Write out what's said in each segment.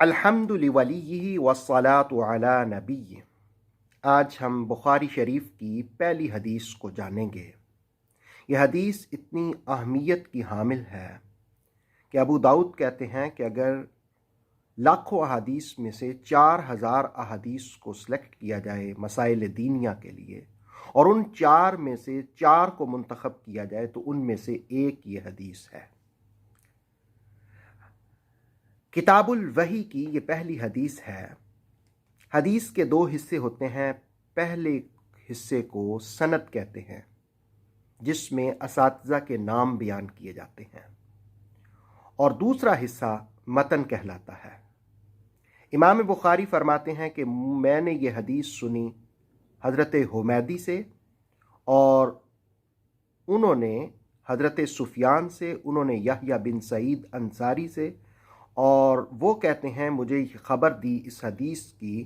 الحمد لولیہ والصلاۃ علی نبی۔ آج ہم بخاری شریف کی پہلی حدیث کو جانیں گے۔ یہ حدیث اتنی اہمیت کی حامل ہے کہ ابو داؤد کہتے ہیں کہ اگر لاکھوں احادیث میں سے 4000 احادیث کو سلیکٹ کیا جائے مسائل دینیہ کے لیے اور ان 4 میں سے 4 کو منتخب کیا جائے تو ان میں سے ایک یہ حدیث ہے۔ کتاب الوحی کی یہ پہلی حدیث ہے۔ حدیث کے 2 حصے ہوتے ہیں۔ پہلے حصے کو سند کہتے ہیں جس میں اساتذہ کے نام بیان کیے جاتے ہیں، اور دوسرا حصہ متن کہلاتا ہے۔ امام بخاری فرماتے ہیں کہ میں نے یہ حدیث سنی حضرت حمیدی سے، اور انہوں نے حضرت سفیان سے، انہوں نے یحییٰ بن سعید انصاری سے، اور وہ کہتے ہیں مجھے خبر دی اس حدیث کی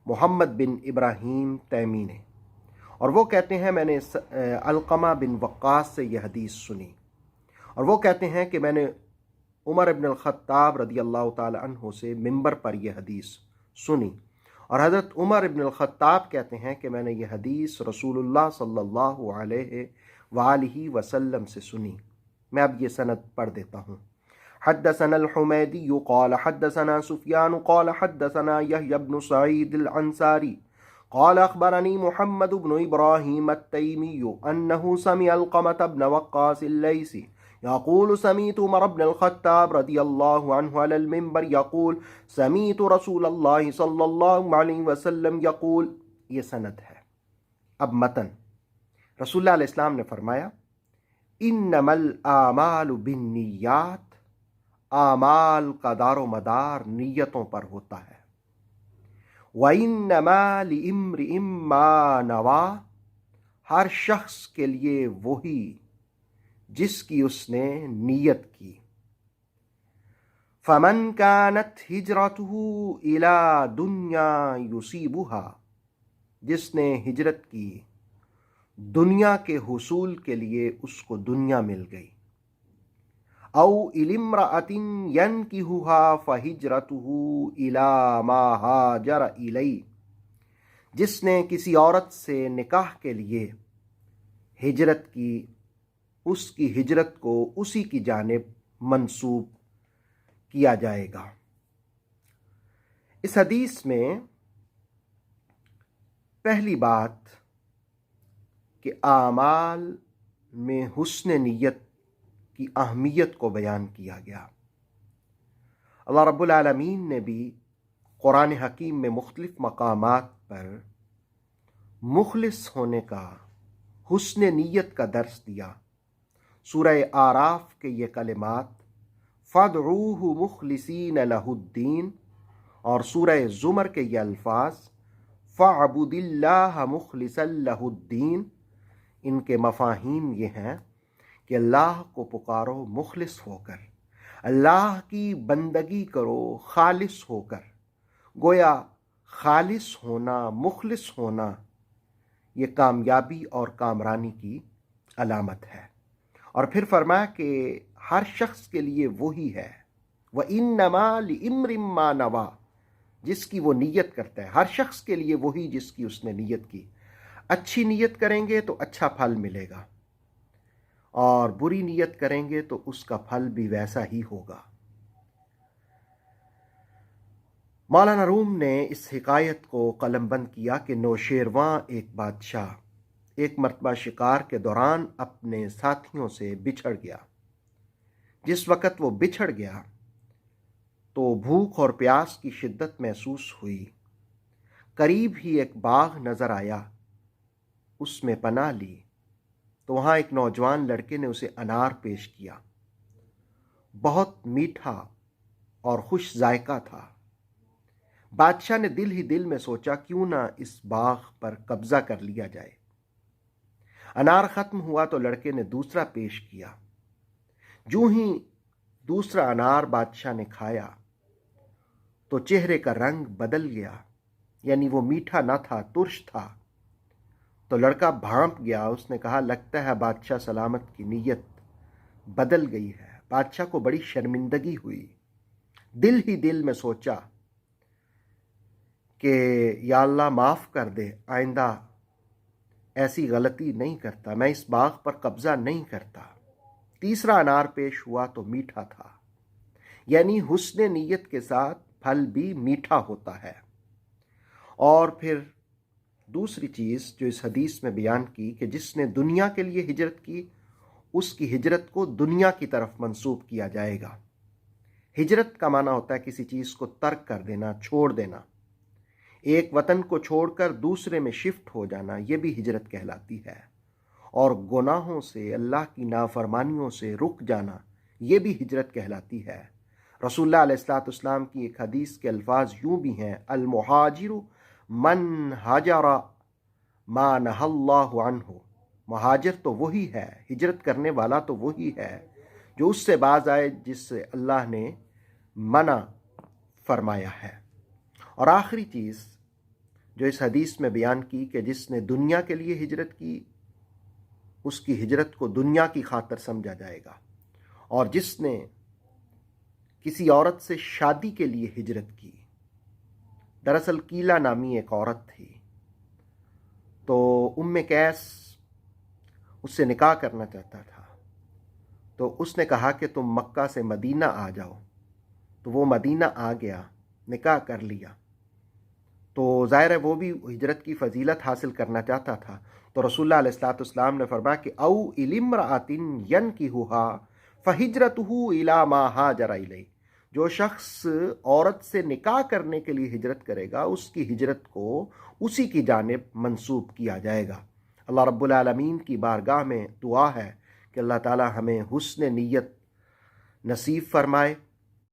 محمد بن ابراہیم تیمی نے، اور وہ کہتے ہیں میں نے علقمہ بن وقاص سے یہ حدیث سنی، اور وہ کہتے ہیں کہ میں نے عمر بن الخطاب رضی اللہ تعالی عنہ سے ممبر پر یہ حدیث سنی، اور حضرت عمر بن الخطاب کہتے ہیں کہ میں نے یہ حدیث رسول اللہ صلی اللہ علیہ وآلہ وسلم سے سنی۔ میں اب یہ سند پڑھ دیتا ہوں۔ حدثنا الحمیدی قال حدثنا سفیان قال حدثنا یحییٰ بن سعید الانصاری قال اخبرنی محمد بن ابراہیم التیمی انه سمع علقمة بن وقاص اللیثی يقول سمعت عمر بن الخطاب رضی اللہ عنہ على المنبر يقول سمعت رسول اللہ صلی اللہ علیہ وسلم يقول۔ یہ سند ہے۔ اب متن۔ رسول اللہ علیہ السلام نے فرمایا انما الاعمال بالنیات، اعمال کا دار و مدار نیتوں پر ہوتا ہے۔ وَإِنَّمَا لِإِمْرِئٍ مَّا نَوَىٰ، ہر شخص کے لیے وہی جس کی اس نے نیت کی۔ فَمَنْ كَانَتْ هِجْرَتُهُ إِلَىٰ دُنْيَا يُصِيبُهَا، جس نے ہجرت کی دنیا کے حصول کے لیے اس کو دنیا مل گئی۔ او الی امرأۃ ینکحها فہجرتہ الی ما ہاجر الیہ، جس نے کسی عورت سے نکاح کے لیے ہجرت کی، اس کی ہجرت کو اسی کی جانب منسوب کیا جائے گا۔ اس حدیث میں پہلی بات کہ اعمال میں حسن نیت کی اہمیت کو بیان کیا گیا۔ اللہ رب العالمین نے بھی قرآن حکیم میں مختلف مقامات پر مخلص ہونے کا، حسن نیت کا درس دیا۔ سورہ اعراف کے یہ کلمات فَادْعُوهُ مُخْلِصِينَ لَهُ الدِّينَ، اور سورہ زمر کے یہ الفاظ فَاعْبُدِ اللَّهَ مُخْلِصًا لَهُ الدِّينَ، ان کے مفاہیم یہ ہیں کہ اللہ کو پکارو مخلص ہو کر، اللہ کی بندگی کرو خالص ہو کر۔ گویا خالص ہونا، مخلص ہونا، یہ کامیابی اور کامرانی کی علامت ہے۔ اور پھر فرمایا کہ ہر شخص کے لیے وہی ہے، وَإِنَّمَا لِإِمْرٍ مَّا نَوَىٰ، جس کی وہ نیت کرتا ہے۔ ہر شخص کے لیے وہی جس کی اس نے نیت کی۔ اچھی نیت کریں گے تو اچھا پھل ملے گا، اور بری نیت کریں گے تو اس کا پھل بھی ویسا ہی ہوگا۔ مولانا روم نے اس حکایت کو قلم بند کیا کہ نوشیروان ایک بادشاہ ایک مرتبہ شکار کے دوران اپنے ساتھیوں سے بچھڑ گیا۔ جس وقت وہ بچھڑ گیا تو بھوک اور پیاس کی شدت محسوس ہوئی۔ قریب ہی ایک باغ نظر آیا، اس میں پناہ لی تو وہاں ایک نوجوان لڑکے نے اسے انار پیش کیا۔ بہت میٹھا اور خوش ذائقہ تھا۔ بادشاہ نے دل ہی دل میں سوچا کیوں نہ اس باغ پر قبضہ کر لیا جائے۔ انار ختم ہوا تو لڑکے نے دوسرا پیش کیا۔ جو ہی دوسرا انار بادشاہ نے کھایا تو چہرے کا رنگ بدل گیا، یعنی وہ میٹھا نہ تھا، ترش تھا۔ تو لڑکا بھانپ گیا، اس نے کہا لگتا ہے بادشاہ سلامت کی نیت بدل گئی ہے۔ بادشاہ کو بڑی شرمندگی ہوئی، دل ہی دل میں سوچا کہ یا اللہ معاف کر دے، آئندہ ایسی غلطی نہیں کرتا، میں اس باغ پر قبضہ نہیں کرتا۔ تیسرا انار پیش ہوا تو میٹھا تھا، یعنی حسن نیت کے ساتھ پھل بھی میٹھا ہوتا ہے۔ اور پھر دوسری چیز جو اس حدیث میں بیان کی کہ جس نے دنیا کے لیے ہجرت کی، اس کی ہجرت کو دنیا کی طرف منسوب کیا جائے گا۔ ہجرت کا معنی ہوتا ہے کسی چیز کو ترک کر دینا، چھوڑ دینا۔ ایک وطن کو چھوڑ کر دوسرے میں شفٹ ہو جانا، یہ بھی ہجرت کہلاتی ہے۔ اور گناہوں سے، اللہ کی نافرمانیوں سے رک جانا، یہ بھی ہجرت کہلاتی ہے۔ رسول اللہ علیہ الصلوۃ والسلام کی ایک حدیث کے الفاظ یوں بھی ہیں: المہاجر من ہاجر ما نہی اللہ عنہ۔ مہاجر تو وہی ہے، ہجرت کرنے والا تو وہی ہے جو اس سے باز آئے جس سے اللہ نے منع فرمایا ہے۔ اور آخری چیز جو اس حدیث میں بیان کی کہ جس نے دنیا کے لیے ہجرت کی، اس کی ہجرت کو دنیا کی خاطر سمجھا جائے گا۔ اور جس نے کسی عورت سے شادی کے لیے ہجرت کی، دراصل کیلا نامی ایک عورت تھی، تو قیس اس سے نکاح کرنا چاہتا تھا، تو اس نے کہا کہ تم مکہ سے مدینہ آ جاؤ، تو وہ مدینہ آ گیا، نکاح کر لیا۔ تو ظاہر ہے وہ بھی ہجرت کی فضیلت حاصل کرنا چاہتا تھا، تو رسول اللہ علیہ الصلوۃ والسلام نے فرمایا کہ او الی امرأۃ ینکحها فہجرتہ الی ما ہاجر الیہ۔ جو شخص عورت سے نکاح کرنے کے لیے ہجرت کرے گا، اس کی ہجرت کو اسی کی جانب منسوب کیا جائے گا۔ اللہ رب العالمین کی بارگاہ میں دعا ہے کہ اللہ تعالی ہمیں حسن نیت نصیب فرمائے،